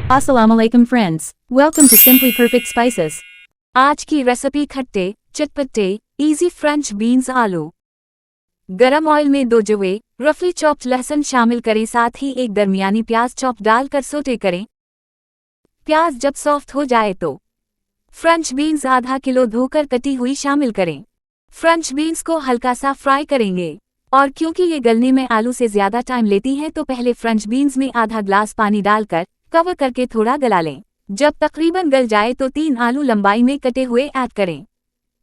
Assalamu alaikum friends. Welcome to Simply Perfect Spices. आज की recipe खट्टे चटपटे इजी फ्रेंच बीन्स आलू। गरम ऑयल में 2 जवे रफली चॉप्ड लहसुन शामिल करें, साथ ही एक दरमियानी प्याज चॉप डालकर सोटे करें। प्याज जब सॉफ्ट हो जाए तो फ्रेंच बीन्स आधा किलो धोकर कटी हुई शामिल करें। फ्रेंच बीन्स को हल्का सा फ्राई करेंगे और क्योंकि ये गलने में आलू से ज्यादा टाइम लेती हैं तो पहले फ्रेंच बीन्स में आधा ग्लास पानी डालकर कवर करके थोड़ा गला लें। जब तकरीबन गल जाए तो 3 आलू लंबाई में कटे हुए ऐड करें।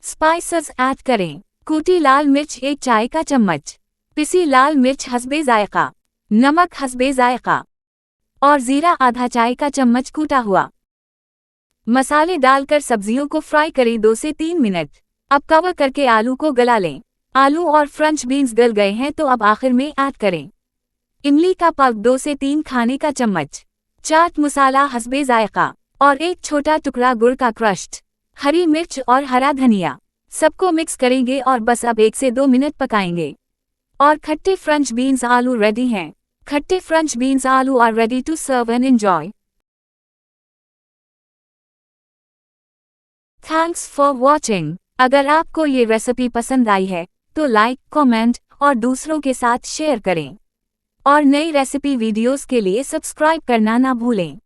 स्पाइसेस ऐड करें। कूटी लाल मिर्च 1 चाय का चम्मच, पिसी लाल मिर्च हस्बे जायका, नमक हस्बे जायका और जीरा आधा चाय का चम्मच कूटा हुआ। मसाले डालकर सब्जियों को फ्राई करें 2 से 3 मिनट। अब कवर करके आलू को गला लें। आलू और फ्रेंच बीन्स गल गए हैं तो अब आखिर में ऐड करें इमली का पल्प 2 से 3 खाने का चम्मच, चाट मसाला हस्बे जायका और 1 छोटा टुकड़ा गुड़ का क्रश्ड, हरी मिर्च और हरा धनिया। सबको मिक्स करेंगे और बस अब 1 से 2 मिनट पकाएंगे और खट्टे फ्रेंच बीन्स आलू रेडी हैं। खट्टे फ्रेंच बीन्स आलू are ready to serve and enjoy. Thanks for watching. अगर आपको ये रेसिपी पसंद आई है तो लाइक, कमेंट और दूसरों के साथ शेयर करें और नई रेसिपी वीडियोस के लिए सब्सक्राइब करना ना भूलें।